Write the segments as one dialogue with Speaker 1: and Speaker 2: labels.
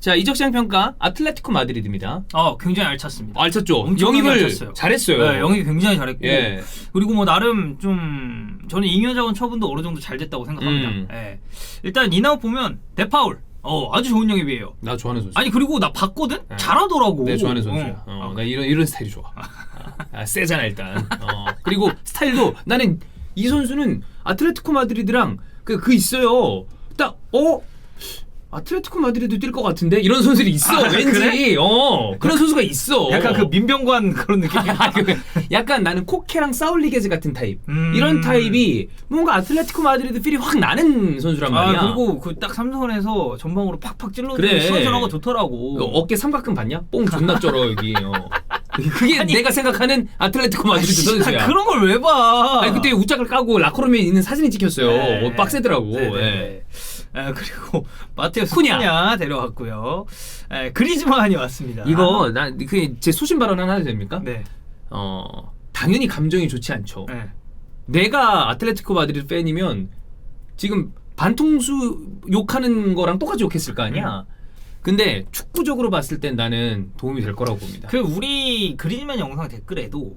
Speaker 1: 자, 이적 시장 평가 아틀레티코 마드리드입니다.
Speaker 2: 굉장히 알찼습니다.
Speaker 1: 알찼죠. 영입을
Speaker 2: 알찼어요.
Speaker 1: 잘했어요.
Speaker 2: 네, 영입이 굉장히 잘했고
Speaker 1: 예.
Speaker 2: 그리고 뭐 나름 좀 저는 잉여자원 처분도 어느 정도 잘 됐다고 생각합니다. 예. 일단 이나우 보면 데파울 아주 좋은 영입이에요.
Speaker 1: 나 좋아하는 선수.
Speaker 2: 아니 그리고 나 봤거든?
Speaker 1: 네.
Speaker 2: 잘하더라고.
Speaker 1: 네, 좋아하는 선수야. 나 이런 스타일이 좋아. 세잖아 일단. 그리고 스타일도 나는 이 선수는 아틀레티코 마드리드랑 그 있어요. 딱 아틀레티코 마드리드 뛸 것 같은데 이런 선수들이 있어. 왠지
Speaker 2: 그래?
Speaker 1: 그런 선수가 있어.
Speaker 2: 약간 그 민병관 그런 느낌.
Speaker 1: 약간 나는 코케랑 사울리게즈 같은 타입. 이런 타입이 뭔가 아틀레티코 마드리드 필이 확 나는 선수란 말이야.
Speaker 2: 그리고 그 딱 삼선에서 전방으로 팍팍 찔러주고
Speaker 1: 그래.
Speaker 2: 시원시원하고 좋더라고.
Speaker 1: 그 어깨 삼각근 봤냐? 뽕 존나 쩔어 여기. 그게
Speaker 2: 아니,
Speaker 1: 내가 생각하는 아틀레티코 마드리드 선수야.
Speaker 2: 그런 걸 왜 봐?
Speaker 1: 아니 그때 우짝을 까고 라커룸에 있는 사진이 찍혔어요.
Speaker 2: 네.
Speaker 1: 빡세더라고.
Speaker 2: 네.
Speaker 1: 예.
Speaker 2: 그리고 마테우스
Speaker 1: 쿠냐.
Speaker 2: 쿠냐 데려왔고요. 그리즈만이 왔습니다.
Speaker 1: 이거 제 소신 발언 하나 해도 됩니까?
Speaker 2: 네.
Speaker 1: 당연히 감정이 좋지 않죠.
Speaker 2: 네.
Speaker 1: 내가 아틀레티코 마드리드 팬이면 지금 반통수 욕하는 거랑 똑같이 욕했을 거 아니야. 근데 축구적으로 봤을 땐 나는 도움이 될 거라고 봅니다.
Speaker 2: 그 우리 그리즈만 영상 댓글에도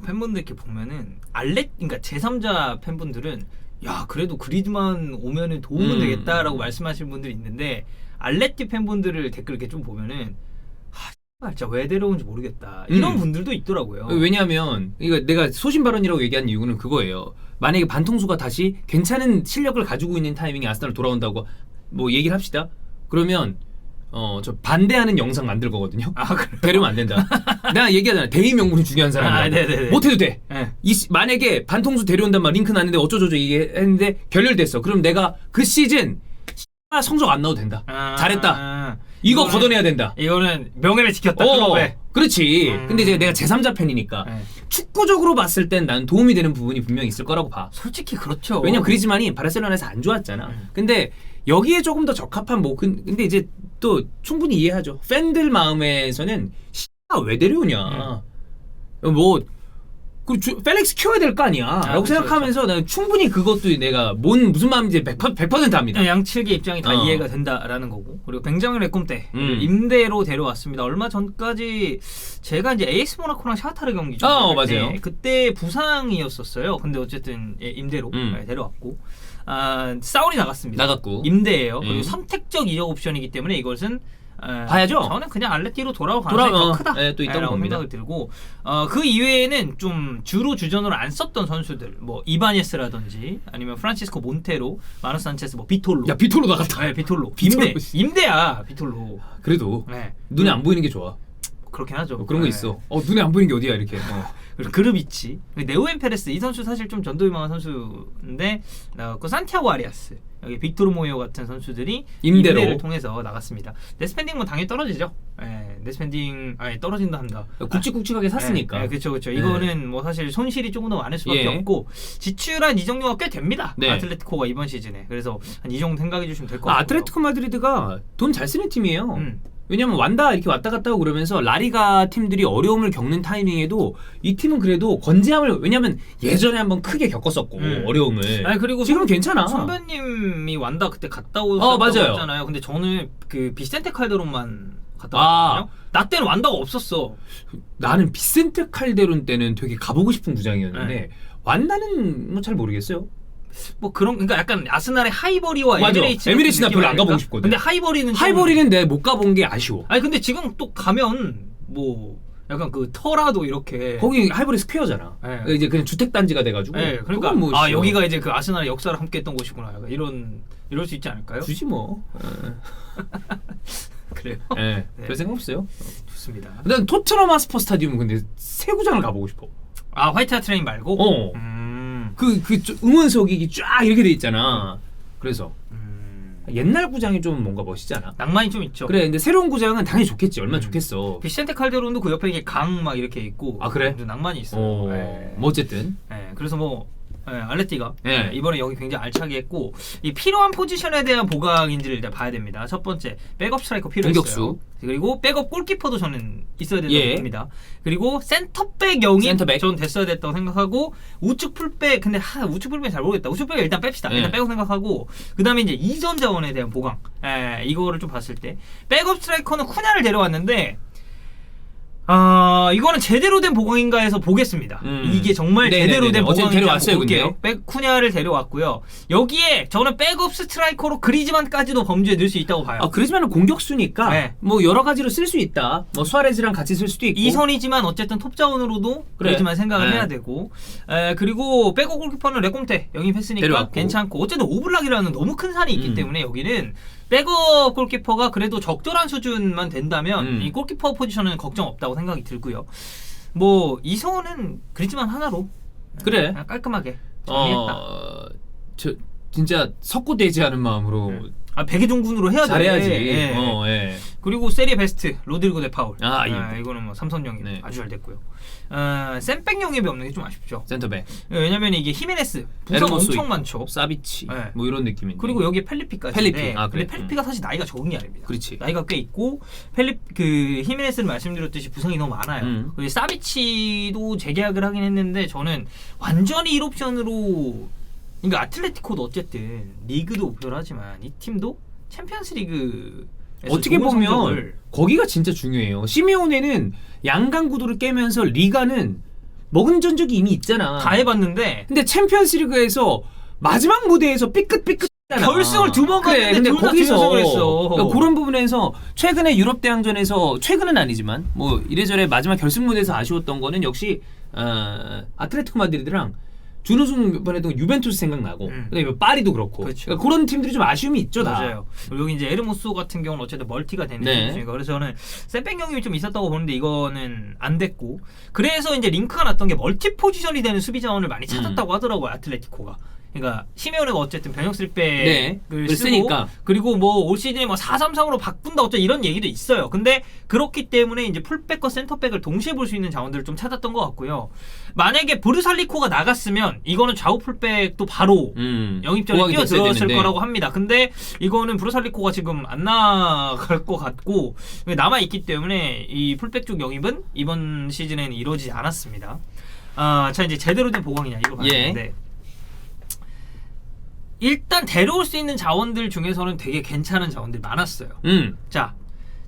Speaker 2: 팬분들 이렇게 보면은 그러니까 제3자 팬분들은 야 그래도 그리즈만 오면은 도움은 되겠다라고 말씀하시는 분들이 있는데 알레티 팬분들을 댓글 이렇게 좀 보면은 진짜 왜 데려온지 모르겠다 이런 분들도 있더라고요.
Speaker 1: 왜냐하면 이거 내가 소신 발언이라고 얘기한 이유는 그거예요. 만약에 반통수가 다시 괜찮은 실력을 가지고 있는 타이밍에 아스날로 돌아온다고 뭐 얘기를 합시다. 그러면 저 반대하는 영상 만들 거거든요.
Speaker 2: 그래요?
Speaker 1: 데려면 안 된다. 내가 얘기하잖아. 대의 명분이 중요한 사람이야.
Speaker 2: 네네네.
Speaker 1: 못해도 돼.
Speaker 2: 네.
Speaker 1: 만약에 반통수 데려온단 말 링크 났는데 어쩌저쩌 얘기했는데 결렬됐어. 그럼 내가 그 시즌 성적 안 나와도 된다. 잘했다. 이거 걷어내야 된다.
Speaker 2: 이거는 명예를 지켰다. 클럽에.
Speaker 1: 그렇지. 근데 이제 내가 제3자 팬이니까
Speaker 2: 네.
Speaker 1: 축구적으로 봤을 땐 난 도움이 되는 부분이 분명히 있을 거라고 봐.
Speaker 2: 솔직히 그렇죠.
Speaker 1: 왜냐면 그리즈만이 바르셀로나에서 안 좋았잖아. 근데 여기에 조금 더 적합한 근데 이제 또 충분히 이해하죠. 팬들 마음에서는 왜 데려오냐. 그리고 펠릭스 키워야 될 거 아니야. 라고
Speaker 2: 그렇죠,
Speaker 1: 생각하면서 나는 충분히 그것도 내가 무슨 마음인지 100% 압니다.
Speaker 2: 양측의 입장이 다 이해가 된다라는 거고. 그리고 벤자민 레콤테 임대로 데려왔습니다. 얼마 전까지 제가 이제 AS 모나코랑 샤타르 경기 좀
Speaker 1: 맞아요.
Speaker 2: 그때 부상이었었어요. 근데 어쨌든 임대로 데려왔고 사울이 나갔고 임대예요. 그리고 선택적 이적 옵션이기 때문에 이것은
Speaker 1: 봐야죠.
Speaker 2: 저는 그냥 알레티로 돌아올 가능성이 더 크다.
Speaker 1: 또 있다고 봅니다.
Speaker 2: 생각이 들고 그 이외에는 좀 주로 주전으로 안 썼던 선수들 뭐 이바네스라든지 아니면 프란치스코 몬테로, 마누 산체스, 뭐 비톨로.
Speaker 1: 야 비톨로 나갔다.
Speaker 2: 네, 비톨로.
Speaker 1: 비톨로.
Speaker 2: 임대야 비톨로.
Speaker 1: 그래도
Speaker 2: 네.
Speaker 1: 눈에 안 보이는 게 좋아.
Speaker 2: 그렇긴 하죠.
Speaker 1: 그런 거 있어. 눈에 안 보이는 게 어디야 이렇게.
Speaker 2: 그리고 그르비치, 네오엔 페레스 이 선수 사실 좀 전도 유망한 선수인데 그 산티아고 아리아스, 여기 빅토르 모이오 같은 선수들이 임대를 통해서 나갔습니다. 네스펜딩 뭐 당연히 떨어지죠. 네스펜딩 떨어진다 한다.
Speaker 1: 굵직굵직하게 샀으니까.
Speaker 2: 그렇죠. 이거는 뭐 사실 손실이 조금 더 많을 수밖에 없고 지출한 이 정도가 꽤 됩니다. 아틀레티코가 이번 시즌에. 그래서 한 이 정도 생각해 주시면 될 것 같아요.
Speaker 1: 아틀레티코 마드리드가 돈 잘 쓰는 팀이에요. 왜냐면 완다 이렇게 왔다 갔다 하고 그러면서 라리가 팀들이 어려움을 겪는 타이밍에도 이 팀은 그래도 건재함을, 왜냐면 예전에 한번 크게 겪었었고 어려움을.
Speaker 2: 그리고
Speaker 1: 지금은 괜찮아.
Speaker 2: 선배님이 완다 그때 갔다 오셨잖아요. 근데 저는 그 비센테 칼데론만 갔다 왔거든요. 나 때는 완다가 없었어.
Speaker 1: 나는 비센테 칼데론 때는 되게 가보고 싶은 구장이었는데 완다는 뭐 잘 모르겠어요.
Speaker 2: 뭐 그러니까 약간 아스날의 하이버리와 에미레이츠
Speaker 1: 나 별로 안 가보고 싶거든.
Speaker 2: 근데 하이버리는
Speaker 1: 내가 못 가본 게 아쉬워.
Speaker 2: 근데 지금 또 가면 뭐 약간 그 터라도 이렇게
Speaker 1: 거기 하이버리 스퀘어잖아. 이제 그냥 주택 단지가 돼가지고.
Speaker 2: 그러니까 뭐 여기가 이제 그 아스날의 역사를 함께했던 곳이구나. 약간 이럴 수 있지 않을까요?
Speaker 1: 굳이 뭐.
Speaker 2: 그래요?
Speaker 1: 별 생각 없어요.
Speaker 2: 좋습니다.
Speaker 1: 난 토트넘 하스퍼 스타디움 근데 새 구장을 가보고 싶어.
Speaker 2: 화이트 하트 레인 말고?
Speaker 1: 그 응원석이 쫙 이렇게 돼 있잖아. 그래서 옛날 구장이 좀 뭔가 멋있지 않아?
Speaker 2: 낭만이 좀 있죠.
Speaker 1: 그래. 근데 새로운 구장은 당연히 좋겠지. 얼마나 좋겠어.
Speaker 2: 비센테 칼데론도 그 옆에 강 막 이렇게 있고.
Speaker 1: 그래?
Speaker 2: 낭만이 있어.
Speaker 1: 뭐 어쨌든.
Speaker 2: 그래서 뭐 알레티가
Speaker 1: 네.
Speaker 2: 이번에 여기 굉장히 알차게 했고 이 필요한 포지션에 대한 보강인지를 일단 봐야 됩니다. 첫 번째 백업 스트라이커 필요했어요.
Speaker 1: 공격수.
Speaker 2: 그리고 백업 골키퍼도 저는 있어야 된다고
Speaker 1: 예.
Speaker 2: 봅니다. 그리고 센터백 영입
Speaker 1: 센터백.
Speaker 2: 전 됐어야 됐다고 생각하고 우측 풀백 근데 우측 풀백 잘 모르겠다. 우측 풀백 일단 뺍시다.
Speaker 1: 예.
Speaker 2: 일단 빼고 생각하고 그 다음에 이제 이전 자원에 대한 보강 이거를 좀 봤을 때 백업 스트라이커는 쿠냐를 데려왔는데 이거는 제대로 된 보강인가 해서 보겠습니다. 이게 정말
Speaker 1: 네네네네.
Speaker 2: 제대로 된
Speaker 1: 어쨌든
Speaker 2: 보강인지
Speaker 1: 데려왔어요,
Speaker 2: 한번 볼게요.
Speaker 1: 근데.
Speaker 2: 쿠냐를 데려왔고요. 여기에 저는 백업 스트라이커로 그리즈만까지도 범주에 넣을 수 있다고 봐요.
Speaker 1: 그리즈만은 공격수니까
Speaker 2: 네.
Speaker 1: 뭐 여러 가지로 쓸 수 있다. 뭐 수아레즈랑 같이 쓸 수도 있고.
Speaker 2: 이선이지만 어쨌든 톱자원으로도
Speaker 1: 그래.
Speaker 2: 그리즈만 생각을
Speaker 1: 네.
Speaker 2: 해야 되고 그리고 백업 골키퍼는 레꼼테 영입했으니까
Speaker 1: 데려왔고.
Speaker 2: 괜찮고 어쨌든 오블락이라는 너무 큰 산이 있기 때문에 여기는 백업 골키퍼가 그래도 적절한 수준만 된다면 이 골키퍼 포지션은 걱정 없다고 생각이 들고요. 뭐 이성은 그리즈만 하나로
Speaker 1: 그래.
Speaker 2: 그냥 깔끔하게 정리했다.
Speaker 1: 저 진짜 석고대지하는 마음으로
Speaker 2: 백의종군으로 해야 돼.
Speaker 1: 잘해야지.
Speaker 2: 예.
Speaker 1: 예.
Speaker 2: 그리고 세리에 베스트 로드리고 데 파울.
Speaker 1: 예.
Speaker 2: 이거는 뭐 삼선 영입
Speaker 1: 네.
Speaker 2: 아주 잘 됐고요. 샘백 영입이 없는 게 좀 아쉽죠.
Speaker 1: 센터백.
Speaker 2: 왜냐면 이게 히메네스 부상
Speaker 1: 에르모소
Speaker 2: 엄청
Speaker 1: 있고,
Speaker 2: 많죠.
Speaker 1: 사비치.
Speaker 2: 네.
Speaker 1: 뭐 이런 느낌인데.
Speaker 2: 그리고 여기에 펠리피까지.
Speaker 1: 펠리피.
Speaker 2: 근데
Speaker 1: 그래.
Speaker 2: 펠리피가 사실 나이가 적은 게 아닙니다.
Speaker 1: 그렇지.
Speaker 2: 나이가 꽤 있고 히메네스는 말씀드렸듯이 부상이 너무 많아요. 그리고 사비치도 재계약을 하긴 했는데 저는 완전히 1옵션으로 그러니까 아틀레티코도 어쨌든 리그도 목표를 하지만 이 팀도 챔피언스리그
Speaker 1: 어떻게 보면 거기가 진짜 중요해요. 시메오네는 양강 구도를 깨면서 리가는 먹은 전적이 이미 있잖아.
Speaker 2: 다 해봤는데
Speaker 1: 근데 챔피언스리그에서 마지막 무대에서 삐끗삐끗
Speaker 2: 결승을 2번 갔는데
Speaker 1: 근데
Speaker 2: 둘 다 준우승을 했어.
Speaker 1: 그러니까 그런 부분에서 최근에 유럽 대항전에서 최근은 아니지만 뭐 이래저래 마지막 결승 무대에서 아쉬웠던 거는 역시 아틀레티코 마드리드랑 준우승 번에도 유벤투스 생각나고 그다음에 파리도 그렇고
Speaker 2: 그렇죠.
Speaker 1: 그러니까 그런 팀들이 좀 아쉬움이 있죠. 다.
Speaker 2: 맞아요. 그리고 여기 이제 에르모스 같은 경우는 어쨌든 멀티가 되는
Speaker 1: 네.
Speaker 2: 선수니까 그래서 저는 샘백 영입이 좀 있었다고 보는데 이거는 안 됐고 그래서 이제 링크가 났던 게 멀티 포지션이 되는 수비 자원을 많이 찾았다고 하더라고요 아틀레티코가. 그러니까 시메오네가 어쨌든 변형 쓸백을
Speaker 1: 네.
Speaker 2: 쓰고
Speaker 1: 쓰니까.
Speaker 2: 그리고 뭐 올 시즌에 뭐 4-3-3으로 바꾼다 어쩌 이런 얘기도 있어요. 근데 그렇기 때문에 이제 풀백과 센터백을 동시에 볼 수 있는 자원들을 좀 찾았던 것 같고요. 만약에 브르살리코가 나갔으면 이거는 좌우 풀백도 바로 영입전에
Speaker 1: 보강이 됐어야
Speaker 2: 뛰어들었을
Speaker 1: 되는데.
Speaker 2: 거라고 합니다. 근데 이거는 브루살리코가 지금 안 나갈 것 같고 남아 있기 때문에 이 풀백 쪽 영입은 이번 시즌에는 이루어지지 않았습니다. 자 이제 제대로 된 보강이냐 이거 봤는데 일단 데려올 수 있는 자원들 중에서는 되게 괜찮은 자원들이 많았어요. 자,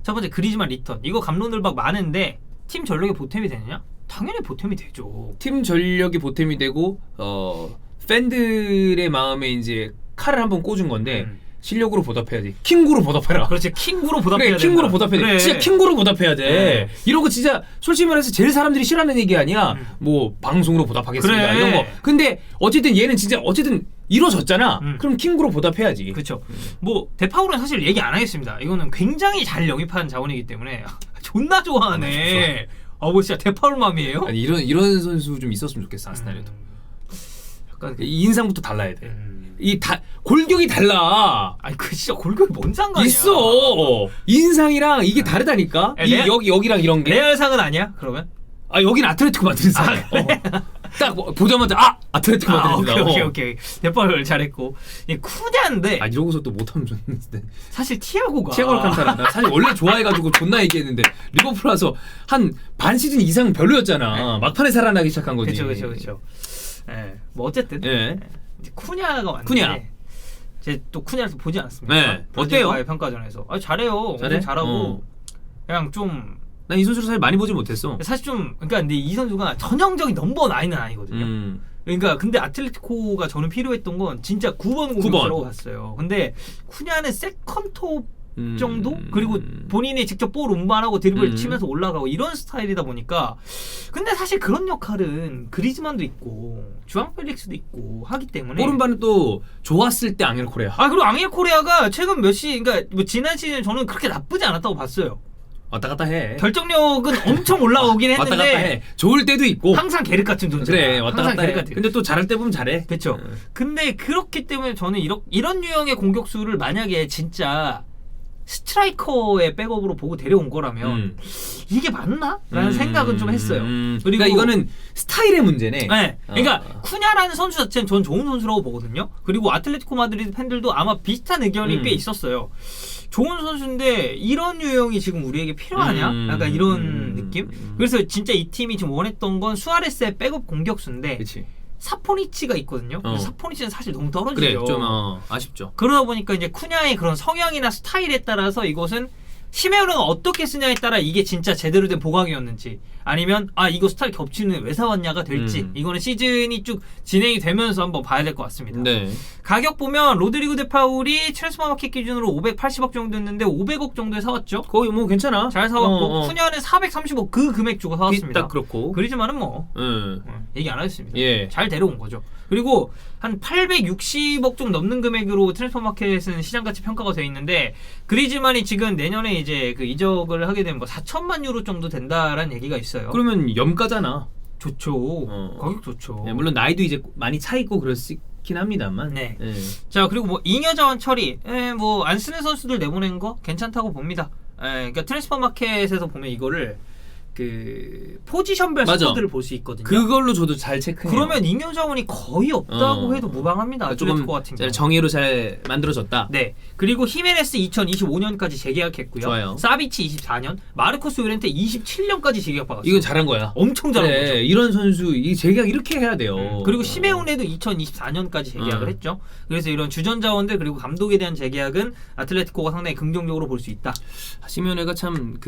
Speaker 2: 첫 번째 그리즈만 리턴. 이거 감론을박 많은데 팀 전력에 보탬이 되느냐? 당연히 보탬이 되죠.
Speaker 1: 팀 전력이 보탬이 되고 팬들의 마음에 이제 칼을 한번 꽂은 건데 실력으로 보답해야지. 킹구로 보답해라.
Speaker 2: 그렇지, 킹구로 보답해야 돼.
Speaker 1: 그래, 킹구로 보답해야 돼.
Speaker 2: 그래.
Speaker 1: 진짜 킹구로 보답해야 돼.
Speaker 2: 네.
Speaker 1: 이런 거 진짜 솔직히 말해서 제일 사람들이 싫어하는 얘기 아니야. 뭐 방송으로 보답하겠습니다.
Speaker 2: 그래.
Speaker 1: 이런 거. 근데 어쨌든 얘는 진짜 어쨌든 이루어졌잖아. 그럼 킹구로 보답해야지.
Speaker 2: 그렇죠. 뭐 데파울은 사실 얘기 안 하겠습니다. 이거는 굉장히 잘 영입한 자원이기 때문에 존나 좋아하네. 뭐 진짜 데파울 맘이에요?
Speaker 1: 아니 이런 선수 좀 있었으면 좋겠어 아스날에도.
Speaker 2: 약간
Speaker 1: 이 인상부터 달라야 돼. 골격이 달라.
Speaker 2: 아니 그 진짜 골격이 뭔 상관이야?
Speaker 1: 있어. 인상이랑 이게 다르다니까.
Speaker 2: 레알-
Speaker 1: 여기랑 이런 게.
Speaker 2: 레알상은 아니야? 그러면?
Speaker 1: 여긴 아틀레티코 마드리드잖아. 딱 보자마자 아틀레티코 마드리드다.
Speaker 2: 오케이. 데파울 잘했고. 이 쿠냐인데
Speaker 1: 이러고서 또 못하면 좋는데.
Speaker 2: 사실 티아고가
Speaker 1: 티아고 알칸타라. 나 사실 원래 좋아해가지고 존나 얘기했는데 리버풀 와서 한 반 시즌 이상 별로였잖아. 막판에 살아나기 시작한 거지.
Speaker 2: 그렇죠. 뭐 어쨌든
Speaker 1: 예.
Speaker 2: 이제 쿠냐가 왔는데
Speaker 1: 쿠냐.
Speaker 2: 제 또 쿠냐를 보지 않았습니다.
Speaker 1: 네. 어때요?
Speaker 2: 평가전에서 잘해요.
Speaker 1: 잘해?
Speaker 2: 엄청 잘하고 그냥 좀
Speaker 1: 난 이 선수를 사실 많이 보지 못했어.
Speaker 2: 사실 좀 그러니까 근데 이 선수가 전형적인 넘버 9은 아니거든요. 그러니까 근데 아틀레티코가 저는 필요했던 건 진짜 9번 공격수라고 봤어요. 근데 쿠냐는 세컨톱 정도? 그리고 본인이 직접 볼 운반하고 드리블 치면서 올라가고 이런 스타일이다 보니까 근데 사실 그런 역할은 그리즈만도 있고 주앙 펠릭스도 있고 하기 때문에
Speaker 1: 오른발은 또 좋았을 때 앙헬 코레아.
Speaker 2: 그리고 앙헬 코레아가 최근 그러니까 뭐 지난 시즌 저는 그렇게 나쁘지 않았다고 봤어요.
Speaker 1: 왔다 갔다 해.
Speaker 2: 결정력은 엄청 올라오긴 했는데
Speaker 1: 왔다 갔다 해. 좋을 때도 있고.
Speaker 2: 항상 계륵 같은 존재.
Speaker 1: 그래 왔다
Speaker 2: 항상
Speaker 1: 갔다 해.
Speaker 2: 계륵 같은.
Speaker 1: 근데 또 잘할 때 보면 잘해.
Speaker 2: 그렇죠. 근데 그렇기 때문에 저는 이런 유형의 공격수를 만약에 진짜 스트라이커의 백업으로 보고 데려온 거라면 이게 맞나?라는 생각은 좀 했어요.
Speaker 1: 그러니까 이거는 스타일의 문제네.
Speaker 2: 네, 그러니까 쿠냐라는 선수 자체는 전 좋은 선수라고 보거든요. 그리고 아틀레티코 마드리드 팬들도 아마 비슷한 의견이 꽤 있었어요. 좋은 선수인데 이런 유형이 지금 우리에게 필요하냐? 약간 이런 느낌? 그래서 진짜 이 팀이 지금 원했던 건 수아레스의 백업 공격수인데
Speaker 1: 그렇지.
Speaker 2: 사포니치가 있거든요. 근데 사포니치는 사실 너무 떨어지죠.
Speaker 1: 그래, 좀 아쉽죠.
Speaker 2: 그러다 보니까 이제 쿠냐의 그런 성향이나 스타일에 따라서 이것은 시메오네가 어떻게 쓰냐에 따라 이게 진짜 제대로 된 보강이었는지 아니면 이거 스타일 겹치는 왜 사왔냐가 될지 이거는 시즌이 쭉 진행이 되면서 한번 봐야 될 것 같습니다.
Speaker 1: 네.
Speaker 2: 가격 보면 로드리고 데 파울이 트랜스퍼마켓 기준으로 580억 정도였는데 500억 정도에 사왔죠.
Speaker 1: 거의 뭐 괜찮아.
Speaker 2: 잘 사왔고 쿠냐는 430억 그 금액 주고 사왔습니다.
Speaker 1: 딱 그렇고.
Speaker 2: 그리즈만은 뭐 얘기 안 하셨습니다.
Speaker 1: 예.
Speaker 2: 잘 데려온 거죠. 그리고 한 860억 좀 넘는 금액으로 트랜스퍼마켓은 시장가치 평가가 되어 있는데 그리즈만이 지금 내년에 이제 그 이적을 하게 되면 뭐 4천만 유로 정도 된다라는 얘기가 있어요.
Speaker 1: 그러면 염가잖아.
Speaker 2: 좋죠. 가격 좋죠.
Speaker 1: 네, 물론 나이도 이제 많이 차 있고 그렇긴 합니다만.
Speaker 2: 네. 자 그리고 뭐 잉여 자원 처리, 뭐 안 쓰는 선수들 내보낸 거 괜찮다고 봅니다. 그러니까 트랜스퍼마켓에서 보면 이거를 그 포지션별 스쿼드를 볼 수 있거든요.
Speaker 1: 그걸로 저도 잘 체크해요.
Speaker 2: 그러면 잉여 자원이 거의 없다고 해도 무방합니다. 아틀레티코 같은 경우.
Speaker 1: 정예로 잘 만들어졌다.
Speaker 2: 네. 그리고 히메네스 2025년까지 재계약했고요.
Speaker 1: 좋아요.
Speaker 2: 사비치 24년, 마르코스 요렌테 27년까지 재계약 받았어요.
Speaker 1: 이건 잘한 거야.
Speaker 2: 엄청 잘한 거죠.
Speaker 1: 이런 선수 이 재계약 이렇게 해야 돼요.
Speaker 2: 그리고 시메오네도 2024년까지 재계약을 했죠. 그래서 이런 주전 자원들 그리고 감독에 대한 재계약은 아틀레티코가 상당히 긍정적으로 볼 수 있다.
Speaker 1: 시메오네가 참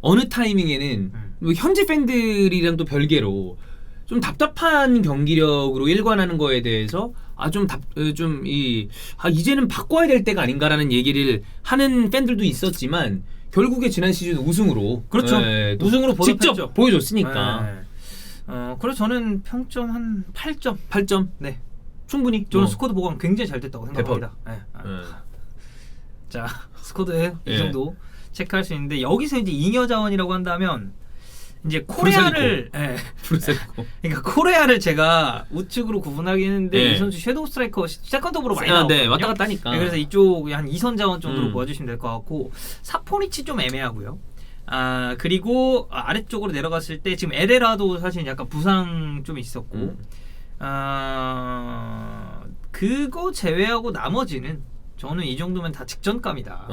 Speaker 1: 어느 타이밍에는 뭐 현지 팬들이랑도 별개로 좀 답답한 경기력으로 일관하는 거에 대해서 이제는 바꿔야 될 때가 아닌가라는 얘기를 하는 팬들도 있었지만 결국에 지난 시즌 우승으로
Speaker 2: 그렇죠. 우승으로
Speaker 1: 직접
Speaker 2: 보답했죠.
Speaker 1: 보여줬으니까.
Speaker 2: 그래서 저는 평점 한 8점.
Speaker 1: 8점?
Speaker 2: 네.
Speaker 1: 충분히.
Speaker 2: 저는 스쿼드 보강 굉장히 잘 됐다고 생각합니다. 자, 스쿼드 이 정도 체크할 수 있는데 여기서 이제 잉여 자원이라고 한다면 이제 코레아를 그러니까 코레아를 제가 우측으로 구분하긴 했는데 이 선수 섀도우 스트라이커 세컨더브로 많이 나오거든요.
Speaker 1: 왔다 갔다 하니까.
Speaker 2: 그래서 이쪽 한 2선 자원 정도로 보아주시면 될 것 같고 사포니치 좀 애매하고요. 그리고 아래쪽으로 내려갔을 때 지금 에레라도 사실 약간 부상 좀 있었고 그거 제외하고 나머지는 저는 이 정도면 다 직전감이다.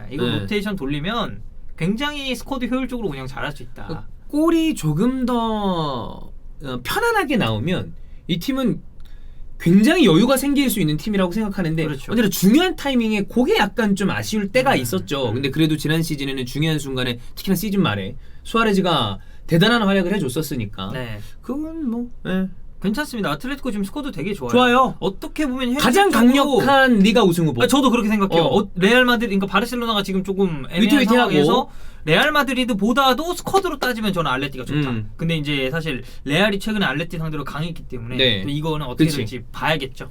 Speaker 2: 이거 로테이션 돌리면 굉장히 스쿼드 효율적으로 운영 잘할 수 있다.
Speaker 1: 골이 조금 더 편안하게 나오면 이 팀은 굉장히 여유가 생길 수 있는 팀이라고 생각하는데 언제나 중요한 타이밍에 그게 약간 좀 아쉬울 때가 있었죠. 근데 그래도 지난 시즌에는 중요한 순간에 특히나 시즌 말에 수아레즈가 대단한 활약을 해줬었으니까 그건 뭐
Speaker 2: 괜찮습니다. 아틀레티코 지금 스쿼드 되게 좋아요.
Speaker 1: 좋아요.
Speaker 2: 어떻게 보면
Speaker 1: 가장 강력한 리가 우승 후보.
Speaker 2: 저도 그렇게 생각해요. 레알 마드리드, 그러니까 바르셀로나가 지금 조금 애매한 상황에서 레알 마드리드보다도 스쿼드로 따지면 저는 알레티가 좋다. 근데 이제 사실 레알이 최근에 알레티 상대로 강했기 때문에 또 이거는 어떻게 될지 봐야겠죠.